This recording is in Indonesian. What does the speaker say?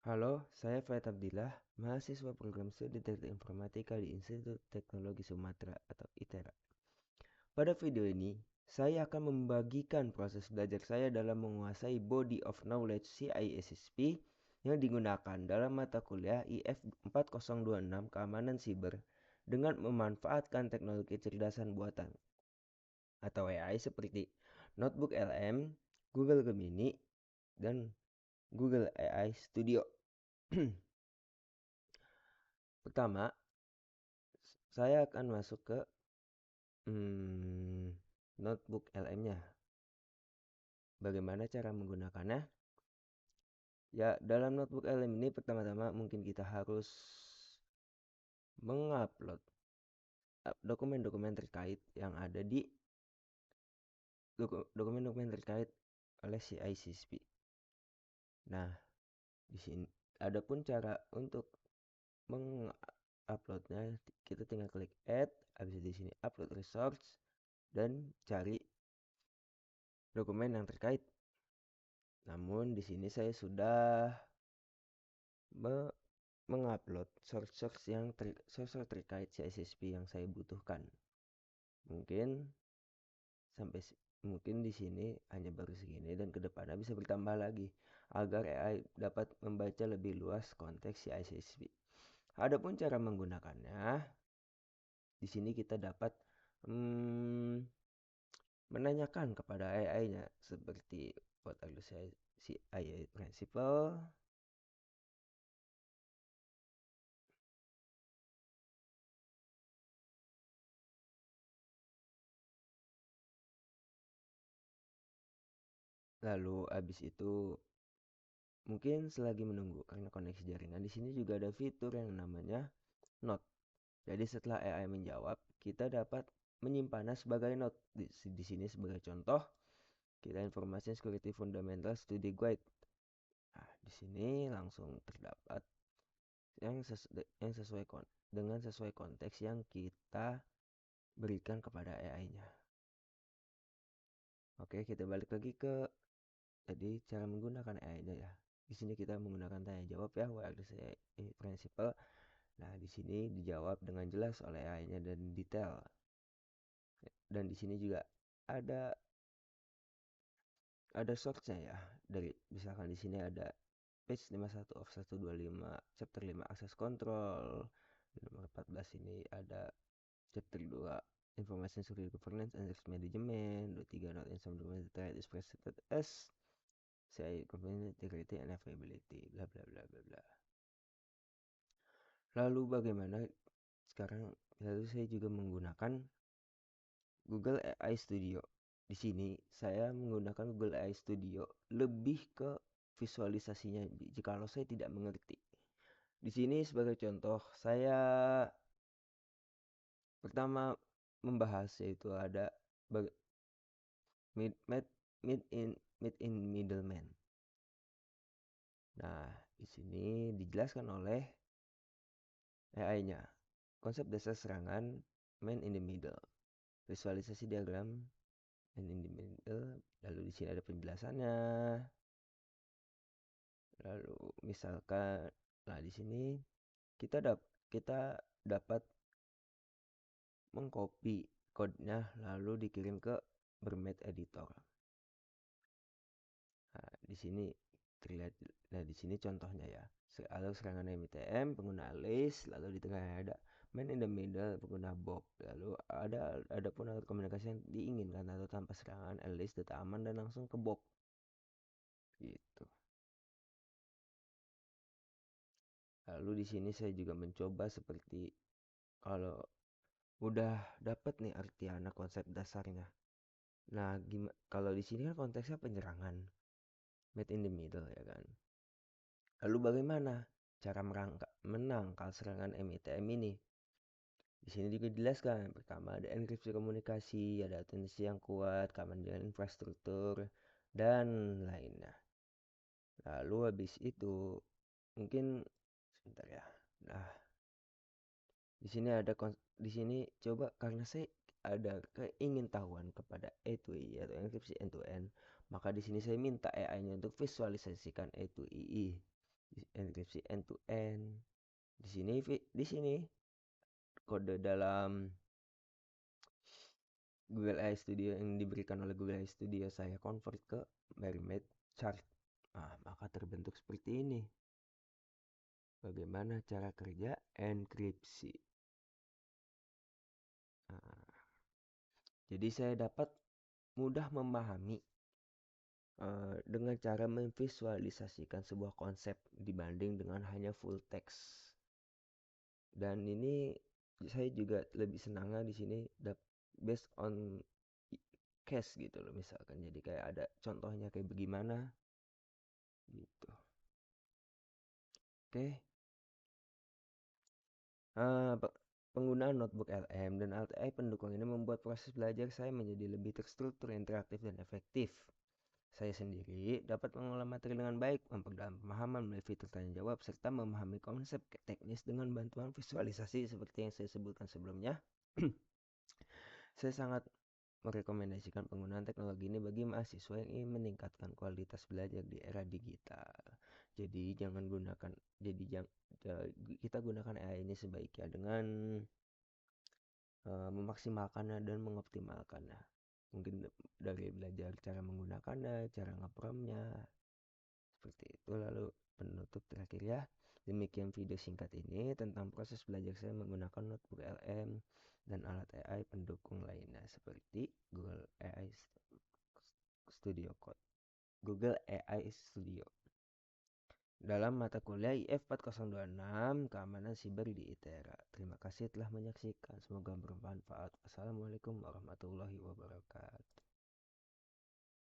Halo, saya Faid Abdillah, mahasiswa program studi Teknik Informatika di Institut Teknologi Sumatera atau ITERA. Pada video ini, saya akan membagikan proses belajar saya dalam menguasai Body of Knowledge CISSP yang digunakan dalam mata kuliah IF 4026 Keamanan Siber dengan memanfaatkan teknologi kecerdasan buatan atau AI seperti Notebook LM, Google Gemini, dan Google AI Studio. Pertama, saya akan masuk ke notebook LM-nya. Bagaimana cara menggunakannya? Ya, dalam notebook LM ini pertama-tama mungkin kita harus mengupload dokumen-dokumen terkait yang ada di dokumen-dokumen terkait oleh CISSP. Nah, di sini adapun cara untuk menguploadnya, kita tinggal klik add, habis di sini upload resource dan cari dokumen yang terkait. Namun di sini saya sudah mengupload source terkait CISSP yang saya butuhkan. Mungkin mungkin di sini hanya baru segini dan kedepannya bisa bertambah lagi agar AI dapat membaca lebih luas konteks CISSP. Adapun cara menggunakannya, di sini kita dapat menanyakan kepada AI-nya seperti what are the CIA principle. Lalu habis itu mungkin selagi menunggu karena koneksi jaringan, di sini juga ada fitur yang namanya note. Jadi setelah AI menjawab, kita dapat menyimpannya sebagai note. Di sini sebagai contoh, kita informasi security fundamental study guide. Nah, di sini langsung terdapat yang sesuai konteks yang kita berikan kepada AI-nya. Oke, kita balik lagi ke tadi cara menggunakan AI-nya ya. Di sini kita menggunakan tanya jawab ya, what are the principle. Nah, di sini dijawab dengan jelas oleh AI-nya dan detail. Dan di sini juga ada source-nya ya. Dari misalkan di sini ada page 51 of 125 chapter 5 access control. Nomor 14 ini ada chapter 2 information security governance and risk management. 23 not in some domain that is presented as CI component integrity and availability bla bla bla bla bla. Lalu bagaimana sekarang? Lalu saya juga menggunakan Google AI Studio. Di sini saya menggunakan Google AI Studio lebih ke visualisasinya jikalau saya tidak mengerti. Di sini sebagai contoh, saya pertama membahas yaitu ada mid in middleman. Nah, di sini dijelaskan oleh AI-nya. Konsep dasar serangan man in the middle. Visualisasi diagram man in the middle. Lalu di sini ada penjelasannya. Lalu misalkan, nah di sini kita dapat mengcopy kodenya lalu dikirim ke Bermet editor. Nah, di sini terlihat. Nah, di sini contohnya ya. Lalu serangan MITM pengguna Alice, lalu di tengahnya ada man in the middle pengguna Bob. Lalu ada pun alat komunikasi yang diinginkan atau tanpa serangan Alice data aman dan langsung ke Bob. Gitu. Lalu di sini saya juga mencoba seperti kalau udah dapat nih arti anak konsep dasarnya. Nah, kalau di sini kan konteksnya penyerangan, made in the middle ya kan. Lalu bagaimana cara menangkal serangan MITM ini? Di sini juga dijelaskan. Pertama ada enkripsi komunikasi, ada autentisasi yang kuat, keamanan jaringan infrastruktur, dan lainnya. Lalu habis itu mungkin sebentar ya. Nah, di sini coba karena saya ada keingintahuan kepada A2I atau enkripsi end to end, maka di sini saya minta AI-nya untuk visualisasikan A2I. enkripsi end to end. Di sini kode dalam Google AI Studio yang diberikan oleh Google AI Studio saya convert ke Mermaid chart. Nah, maka terbentuk seperti ini. Bagaimana cara kerja enkripsi. Nah, jadi saya dapat mudah memahami dengan cara memvisualisasikan sebuah konsep dibanding dengan hanya full text. Dan ini saya juga lebih senangnya di sini based on case gitu loh misalkan. Jadi kayak ada contohnya kayak bagaimana gitu. Oke. Penggunaan notebook LM dan LTI pendukung ini membuat proses belajar saya menjadi lebih terstruktur, interaktif, dan efektif. Saya sendiri dapat mengolah materi dengan baik, memperdalam pemahaman melalui fitur tanya jawab, serta memahami konsep teknis dengan bantuan visualisasi seperti yang saya sebutkan sebelumnya. Saya sangat merekomendasikan penggunaan teknologi ini bagi mahasiswa yang ingin meningkatkan kualitas belajar di era digital. Jadi kita gunakan AI ini sebaiknya dengan memaksimalkannya dan mengoptimalkannya. Mungkin dari belajar cara menggunakannya, cara ngepromnya, seperti itu. Lalu penutup terakhir ya. Demikian video singkat ini tentang proses belajar saya menggunakan notebook LM dan alat AI pendukung lainnya seperti Google AI Studio Code, Google AI Studio. Dalam mata kuliah IF 4026 Keamanan Siber di ITERA. Terima kasih telah menyaksikan. Semoga bermanfaat. Assalamualaikum warahmatullahi wabarakatuh.